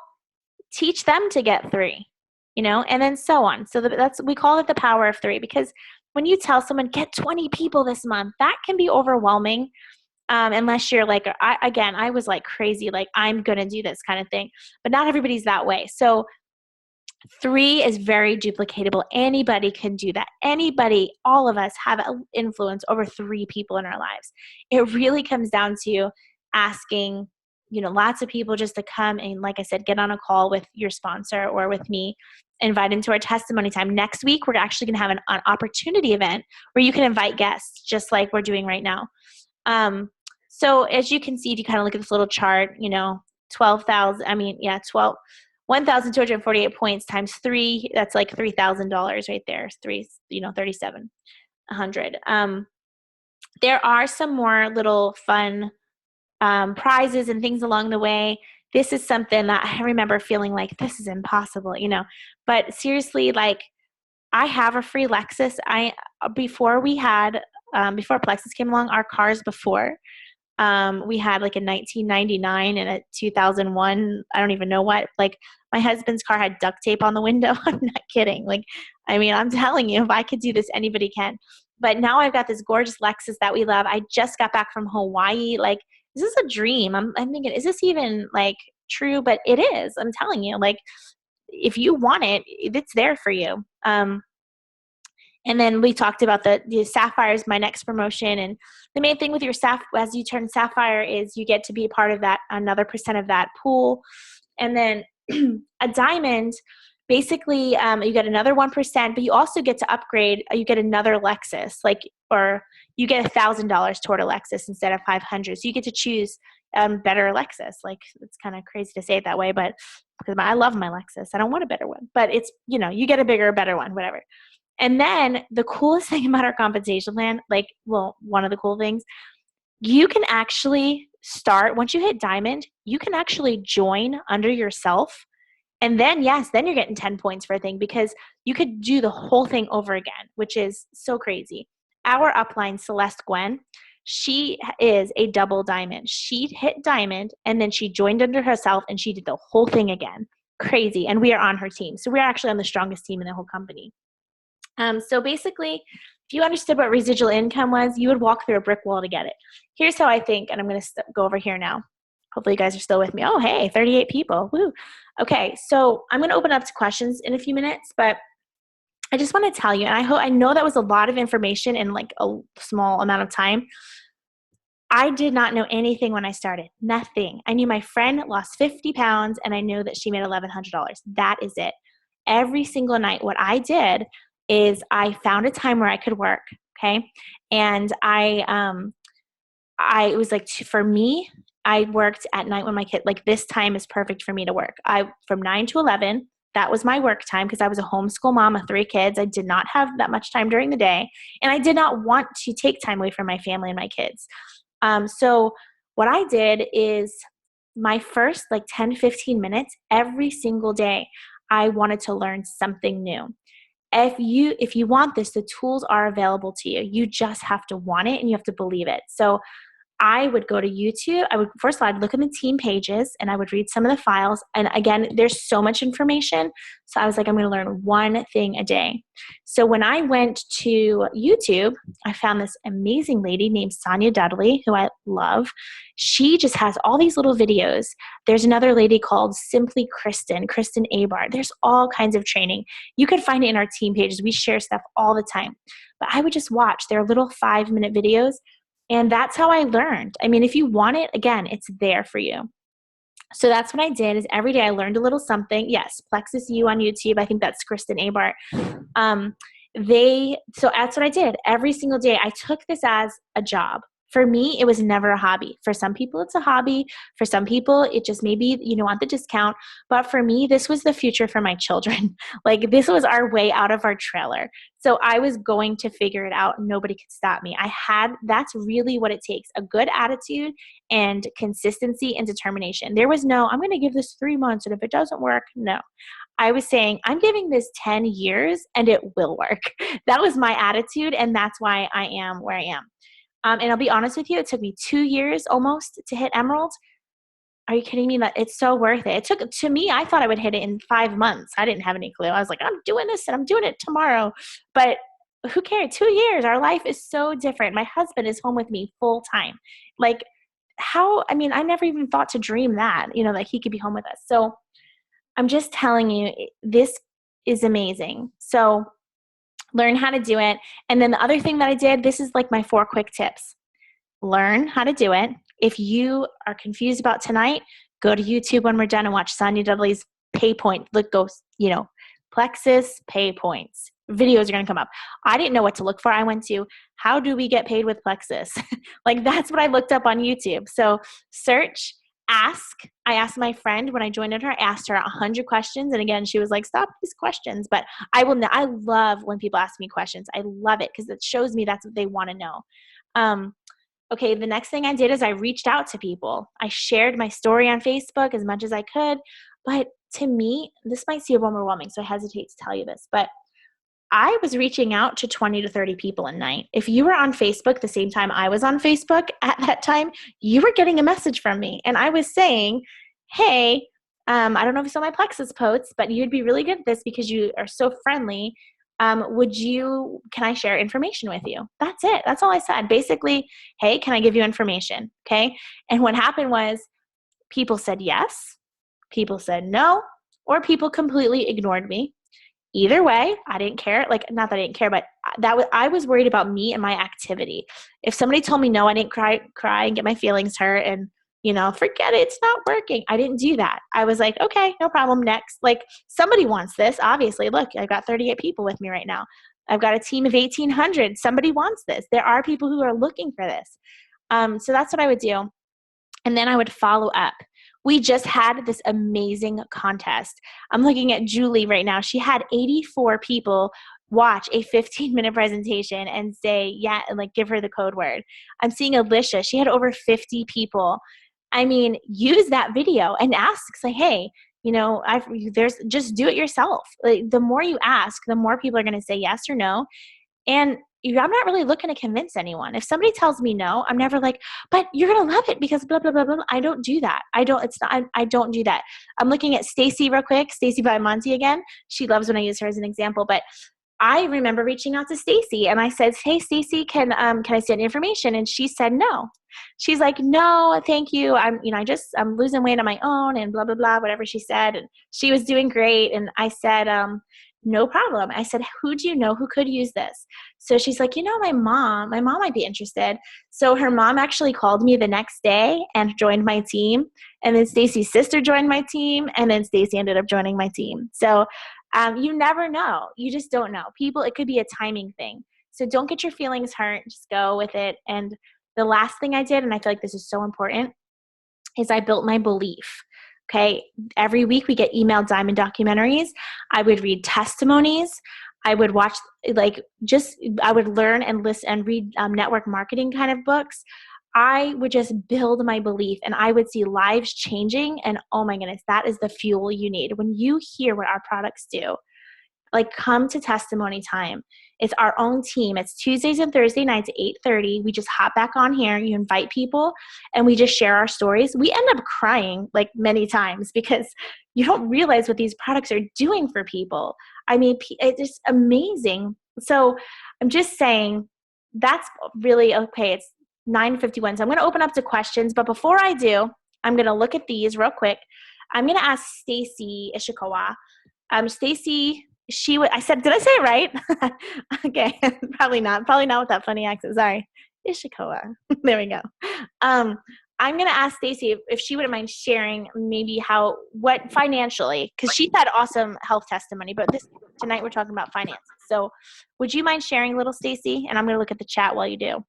Speaker 1: teach them to get 3, and then so on. So we call it the power of 3, because when you tell someone get 20 people this month, that can be overwhelming. Unless you're like, I was like crazy, like I'm going to do this kind of thing, but not everybody's that way. So 3 is very duplicatable. Anybody can do that. Anybody, all of us have an influence over 3 people in our lives. It really comes down to asking, lots of people just to come and, like I said, get on a call with your sponsor or with me, invite into our testimony time. Next week, we're actually going to have an opportunity event where you can invite guests, just like we're doing right now. So as you can see, if you kind of look at this little chart, 12,000, 1,248 points times three, that's like $3,000 right there. 3,700. There are some more little fun prizes and things along the way. This is something that I remember feeling like this is impossible, but seriously, like I have a free Lexus. Before Plexus came along, our cars before, we had like a 1999 and a 2001. I don't even know what, like my husband's car had duct tape on the window. I'm not kidding. Like, I'm telling you, if I could do this, anybody can. But now I've got this gorgeous Lexus that we love. I just got back from Hawaii. Like, is this a dream? I'm thinking, is this even like true? But it is. I'm telling you, like, if you want it, it's there for you. And then we talked about the Sapphire is my next promotion. And the main thing with your as you turn Sapphire is you get to be a part of that, another percent of that pool. And then a Diamond, basically you get another 1%, but you also get to upgrade. You get another Lexus, or you get $1,000 toward a Lexus instead of 500. So you get to choose better Lexus. Like, it's kind of crazy to say it that way, but because I love my Lexus, I don't want a better one. But it's, you get a bigger, better one, whatever. And then the coolest thing about our compensation plan, one of the cool things, you can actually start, once you hit Diamond, you can actually join under yourself. And then, then you're getting 10 points for a thing because you could do the whole thing over again, which is so crazy. Our upline, Celeste Gwen, she is a double Diamond. She hit Diamond and then she joined under herself and she did the whole thing again. Crazy. And we are on her team. So we're actually on the strongest team in the whole company. So basically, if you understood what residual income was, you would walk through a brick wall to get it. Here's how I think, and I'm going to go over here now. Hopefully you guys are still with me. Oh, hey, 38 people. Woo. Okay, so I'm going to open up to questions in a few minutes, but I just want to tell you, and I know that was a lot of information in like a small amount of time. I did not know anything when I started. Nothing. I knew my friend lost 50 pounds, and I knew that she made $1,100. That is it. Every single night, what I did is I found a time where I could work, okay? And it was like, for me, I worked at night when my kid, like this time is perfect for me to work. From 9 to 11, that was my work time because I was a homeschool mom of 3 kids. I did not have that much time during the day, and I did not want to take time away from my family and my kids. So what I did is my first 10, 15 minutes every single day, I wanted to learn something new. If you want this, the tools are available to you. You just have to want it and you have to believe it. So I would go to YouTube. First of all, I'd look at the team pages and I would read some of the files. And again, there's so much information. So I was like, I'm going to learn one thing a day. So when I went to YouTube, I found this amazing lady named Sonia Dudley, who I love. She just has all these little videos. There's another lady called Simply Kristen Abar. There's all kinds of training. You can find it in our team pages. We share stuff all the time. But I would just watch their little 5-minute videos. And that's how I learned. I mean, if you want it, again, it's there for you. So that's what I did is every day I learned a little something. Yes, Plexus U on YouTube. I think that's Kristen Abart. So that's what I did. Every single day I took this as a job. For me, it was never a hobby. For some people, it's a hobby. For some people, it just maybe, want the discount. But for me, this was the future for my children. This was our way out of our trailer. So I was going to figure it out. Nobody could stop me. That's really what it takes. A good attitude and consistency and determination. There was no, I'm going to give this 3 months. And if it doesn't work, no. I was saying, I'm giving this 10 years and it will work. That was my attitude. And that's why I am where I am. And I'll be honest with you, it took me 2 years almost to hit Emerald. Are you kidding me? It's so worth it. To me, I thought I would hit it in 5 months. I didn't have any clue. I was like, I'm doing this and I'm doing it tomorrow. But who cared? 2 years. Our life is so different. My husband is home with me full time. I never even thought to dream that, that he could be home with us. So I'm just telling you, this is amazing. So learn how to do it. And then the other thing that I did, this is like my 4 quick tips. Learn how to do it. If you are confused about tonight, go to YouTube when we're done and watch Sonia Dudley's pay point. Look, go, Plexus pay points. Videos are going to come up. I didn't know what to look for. I went to, how do we get paid with Plexus? Like, that's what I looked up on YouTube. So search, ask. I asked my friend when I joined her, I asked her 100 questions. And again, she was like, stop these questions. But I love when people ask me questions. I love it because it shows me that's what they want to know. Okay, the next thing I did is I reached out to people. I shared my story on Facebook as much as I could. But to me, this might seem overwhelming, so I hesitate to tell you this, but I was reaching out to 20 to 30 people a night. If you were on Facebook the same time I was on Facebook at that time, you were getting a message from me. And I was saying, hey, I don't know if you saw my Plexus posts, but you'd be really good at this because you are so friendly. Can I share information with you? That's it. That's all I said. Basically, hey, can I give you information? Okay. And what happened was people said yes, people said no, or people completely ignored me. Either way, I didn't care. Like, not that I didn't care, but I was worried about me and my activity. If somebody told me no, I didn't cry and get my feelings hurt and, forget it, it's not working. I didn't do that. I was like, okay, no problem. Next. Like, somebody wants this. Obviously, look, I've got 38 people with me right now. I've got a team of 1,800. Somebody wants this. There are people who are looking for this. So that's what I would do. And then I would follow up. We just had this amazing contest. I'm looking at Julie right now. She had 84 people watch a 15-minute presentation and say, yeah, and like give her the code word. I'm seeing Alicia. She had over 50 people. I mean, use that video and ask, say, hey, just do it yourself. Like, the more you ask, the more people are going to say yes or no. And I'm not really looking to convince anyone. If somebody tells me no, I'm never like, but you're going to love it because blah, blah, blah, blah. I don't do that. I don't do that. I'm looking at Stacy real quick, Stacy by Monty again. She loves when I use her as an example, but I remember reaching out to Stacy and I said, hey, Stacy, can I send information? And she said no. She's like, no, thank you. I'm losing weight on my own and blah, blah, blah, whatever she said. And she was doing great. And I said, no problem. I said, who do you know who could use this? So she's like, my mom might be interested. So her mom actually called me the next day and joined my team. And then Stacy's sister joined my team. And then Stacy ended up joining my team. So you never know. You just don't know. People, it could be a timing thing. So don't get your feelings hurt. Just go with it. And the last thing I did, and I feel like this is so important, is I built my belief. Okay. Every week we get emailed diamond documentaries. I would read testimonies. I would watch, I would learn and listen and read network marketing kind of books. I would just build my belief and I would see lives changing. And oh my goodness, that is the fuel you need. When you hear what our products do, like, come to testimony time. It's our own team. It's Tuesdays and Thursday nights at 8:30. We just hop back on here. You invite people and we just share our stories. We end up crying like many times because you don't realize what these products are doing for people. I mean, it's just amazing. So I'm just saying that's really okay. It's 9:51. So I'm going to open up to questions. But before I do, I'm going to look at these real quick. I'm going to ask Stacy Ishikawa. Stacy, I said, did I say it right? Okay, probably not with that funny accent. Sorry. Ishikawa. There we go. I'm going to ask Stacy if she wouldn't mind sharing maybe what financially, because she had awesome health testimony, but tonight we're talking about finances. So would you mind sharing a little, Stacy? And I'm going to look at the chat while you do.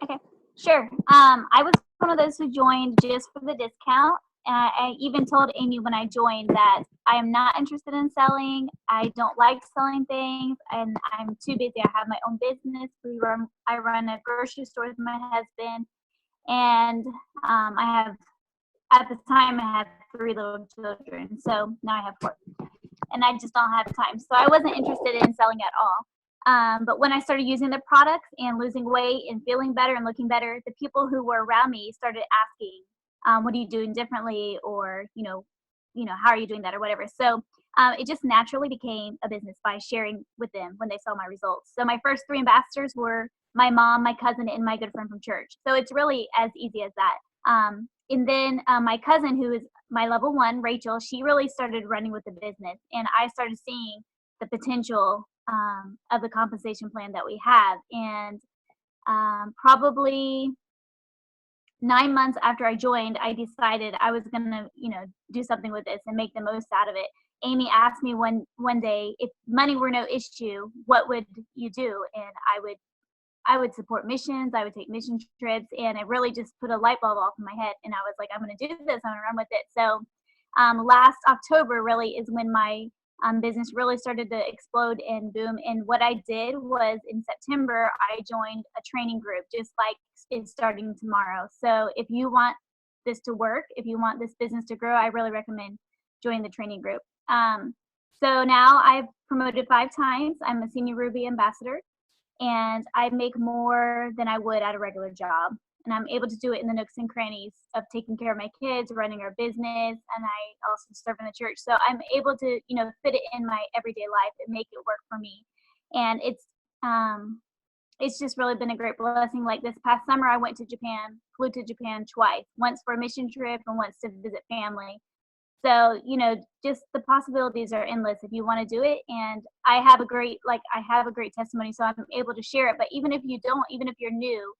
Speaker 3: Okay, sure. I was one of those who joined just for the discount. I even told Amy when I joined that I am not interested in selling. I don't like selling things, and I'm too busy. I have my own business. I run a grocery store with my husband, and at the time, I had 3 little children. So now I have 4, and I just don't have time. So I wasn't interested in selling at all. But when I started using the products and losing weight and feeling better and looking better, the people who were around me started asking, what are you doing differently? Or, how are you doing that or whatever. So it just naturally became a business by sharing with them when they saw my results. So my first 3 ambassadors were my mom, my cousin, and my good friend from church. So it's really as easy as that. And then my cousin, who is my level 1, Rachel, she really started running with the business. And I started seeing the potential of the compensation plan that we have. And probably 9 months after I joined, I decided I was gonna, do something with this and make the most out of it. Amy asked me one day, if money were no issue, what would you do? And I would support missions. I would take mission trips, and it really just put a light bulb off in my head. And I was like, I'm going to do this. I'm going to run with it. So last October really is when my business really started to explode and boom. And what I did was in September, I joined a training group, just like it's starting tomorrow. So if you want this to work, if you want this business to grow, I really recommend joining the training group. So now I've promoted 5 times. I'm a senior Ruby ambassador, and I make more than I would at a regular job. And I'm able to do it in the nooks and crannies of taking care of my kids, running our business, and I also serve in the church. So I'm able to, fit it in my everyday life and make it work for me. And it's just really been a great blessing. Like this past summer, I went to Japan, flew to Japan twice, once for a mission trip and once to visit family. So, just the possibilities are endless if you want to do it. And I have a great testimony, so I'm able to share it. But even if you don't, even if you're new,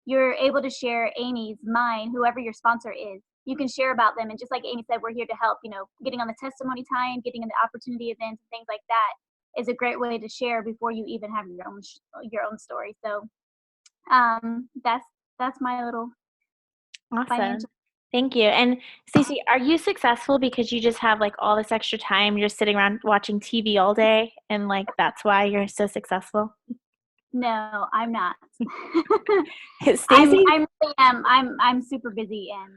Speaker 3: you're able to share Amy's, mine, whoever your sponsor is. You can share about them. And just like Amy said, we're here to help, getting on the testimony time, getting in the opportunity events and things like that is a great way to share before you even have your own story. So that's my little
Speaker 1: Awesome.
Speaker 3: financial.
Speaker 1: Thank you. And Stacey, are you successful because you just have like all this extra time? You're sitting around watching TV all day, and like that's why you're so successful?
Speaker 3: No, I'm not.
Speaker 1: Stacey?
Speaker 3: I really am. I'm super busy and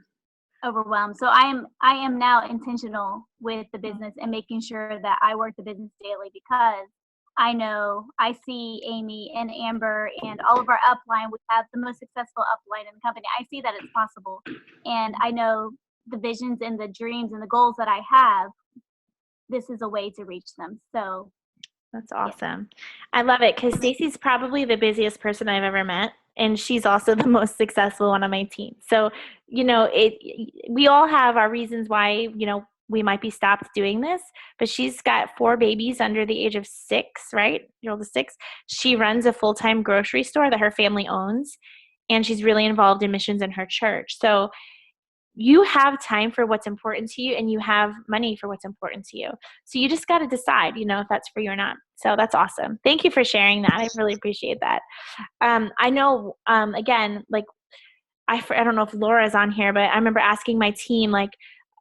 Speaker 3: overwhelmed. So I am now intentional with the business and making sure that I work the business daily, because I know I see Amy and Amber and all of our upline. We have the most successful upline in the company. I see that it's possible, and I know the visions and the dreams and the goals that I have. This is a way to reach them. So
Speaker 1: That's awesome. I love it because Stacey's probably the busiest person I've ever met, and she's also the most successful one on my team. So, we all have our reasons why, we might be stopped doing this, but she's got 4 babies under the age of 6, right? Your oldest 6. She runs a full-time grocery store that her family owns, and she's really involved in missions in her church. So you have time for what's important to you, and you have money for what's important to you. So you just got to decide, if that's for you or not. So that's awesome. Thank you for sharing that. I really appreciate that. I know, again, like, I don't know if Laura's on here, but I remember asking my team, like,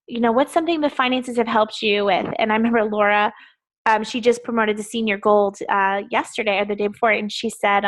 Speaker 1: what's something the finances have helped you with? And I remember Laura, she just promoted to senior gold yesterday or the day before, and she said,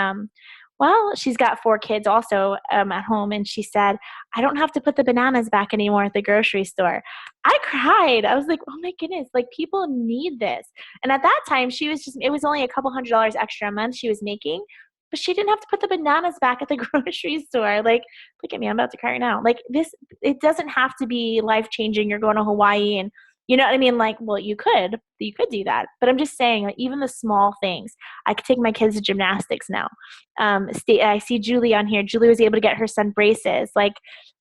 Speaker 1: well, she's got 4 kids also at home, and she said, I don't have to put the bananas back anymore at the grocery store. I cried. I was like, oh my goodness, like people need this. And at that time, it was only a couple $100s extra a month she was making, but she didn't have to put the bananas back at the grocery store. Like, look at me, I'm about to cry right now. Like it doesn't have to be life-changing. You're going to Hawaii and you know what I mean? Like, well, you could do that. But I'm just saying, like, even the small things. I could take my kids to gymnastics now. I see Julie on here. Julie was able to get her son braces. Like,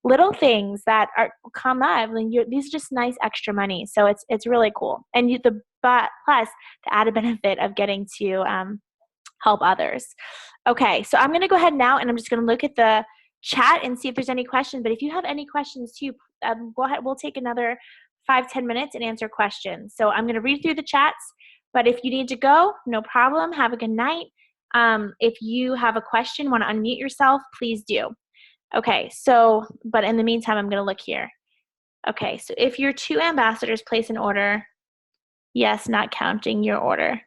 Speaker 1: little things that come up. And these are just nice extra money. So it's really cool. And plus the added benefit of getting to help others. Okay, so I'm going to go ahead now, and I'm just going to look at the chat and see if there's any questions. But if you have any questions too, go ahead. We'll take another 5-10 minutes and answer questions. So I'm going to read through the chats, but if you need to go, no problem. Have a good night. If you have a question, want to unmute yourself, please do. Okay, but in the meantime, I'm going to look here. Okay, so if your 2 ambassadors place an order, yes, not counting your order.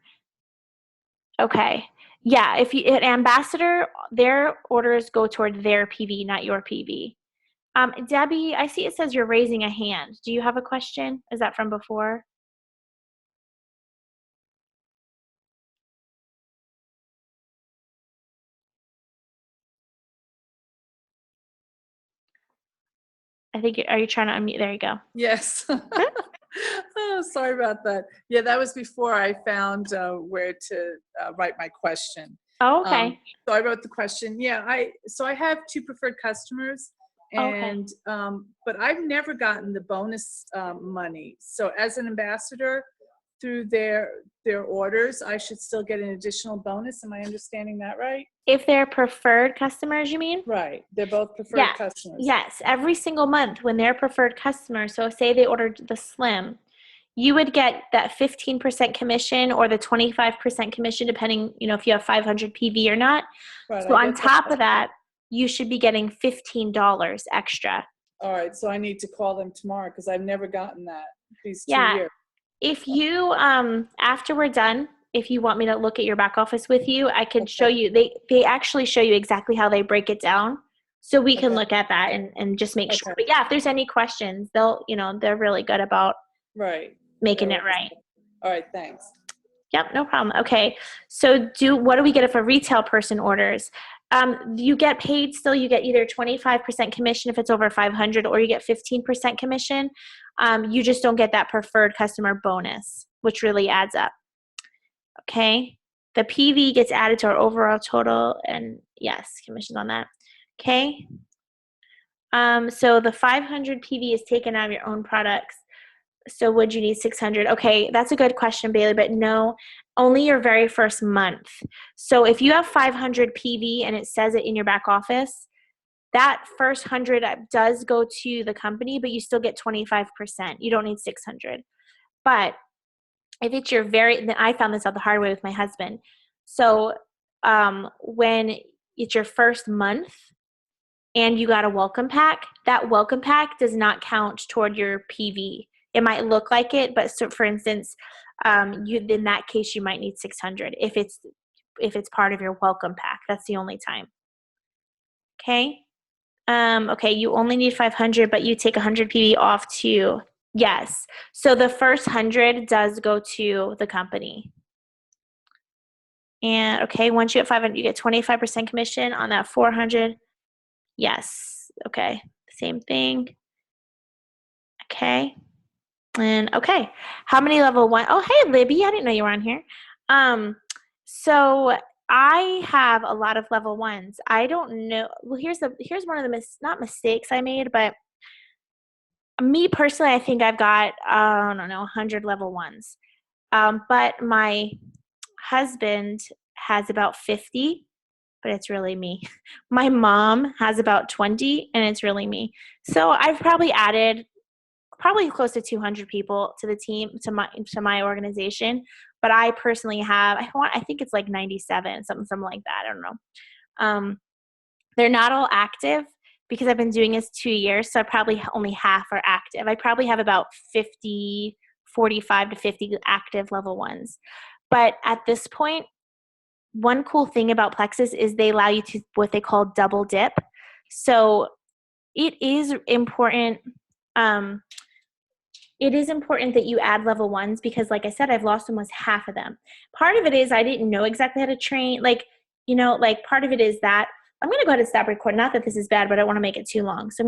Speaker 1: Okay, yeah, if an ambassador, their orders go toward their PV, not your PV. Debbie, I see it says you're raising a hand. Do you have a question? Is that from before? I think, are you trying to unmute? There you go.
Speaker 4: Yes. Oh, sorry about that. Yeah, that was before I found where to write my question.
Speaker 1: Oh, okay.
Speaker 4: So I wrote the question. Yeah, I have 2 preferred customers, and but I've never gotten the bonus money. So as an ambassador, through their orders, I should still get an additional bonus. Am I understanding that right?
Speaker 1: If they're preferred customers, you mean?
Speaker 4: Right. They're both preferred
Speaker 1: Yeah.
Speaker 4: customers.
Speaker 1: Yes. Every single month when they're preferred customers, so say they ordered the Slim, you would get that 15% commission or the 25% commission, depending, if you have 500 PV or not.
Speaker 4: Right.
Speaker 1: So
Speaker 4: I
Speaker 1: on
Speaker 4: get
Speaker 1: top
Speaker 4: that.
Speaker 1: of that, you should be getting $15 extra.
Speaker 4: All right. So I need to call them tomorrow because I've never gotten that these 2
Speaker 1: Yeah.
Speaker 4: years.
Speaker 1: If you, after we're done, if you want me to look at your back office with you, I could show
Speaker 4: Okay.
Speaker 1: you. They actually show you exactly how they break it down. So we can
Speaker 4: Okay.
Speaker 1: look at that and just make sure.
Speaker 4: Okay.
Speaker 1: But yeah, if there's any questions, they're really good about
Speaker 4: Right.
Speaker 1: making
Speaker 4: They're
Speaker 1: it right.
Speaker 4: All right. Thanks.
Speaker 1: Yep, no problem. Okay, so what do we get if a retail person orders? You get paid still. You get either 25% commission if it's over 500, or you get 15% commission. You just don't get that preferred customer bonus, which really adds up. Okay, the PV gets added to our overall total, and yes, commission on that. Okay, so the 500 PV is taken out of your own products. So would you need 600? Okay, that's a good question, Bailey, but no, only your very first month. So if you have 500 PV and it says it in your back office, that first 100 does go to the company, but you still get 25%. You don't need 600. But if it's I found this out the hard way with my husband. So when it's your first month, and you got a welcome pack, that welcome pack does not count toward your PV. It might look like it, but so for instance, in that case, you might need 600 if it's part of your welcome pack. That's the only time. Okay. Okay, you only need 500, but you take 100 PV off too. Yes. So the first 100 does go to the company. And okay, once you get 500, you get 25% commission on that 400. Yes. Okay. Same thing. Okay. And okay. How many level 1? Oh, hey, Libby. I didn't know you were on here. So I have a lot of level 1s. I don't know. Well, here's one of the not mistakes I made, but me personally, I think I've got, I don't know, 100 level 1s. But my husband has about 50, but it's really me. My mom has about 20, and it's really me. So I've probably added close to 200 people to the team, to my organization. But I personally have, I think it's like 97, something like that. I don't know. They're not all active because I've been doing this 2 years, so probably only half are active. I probably have about 45 to 50 active level 1s. But at this point, one cool thing about Plexus is they allow you to what they call double dip. So it is important. It is important that you add level 1s because, like I said, I've lost almost half of them. Part of it is I didn't know exactly how to train. Part of it is that I'm going to go ahead and stop recording. Not that this is bad, but I don't want to make it too long. So I'm going to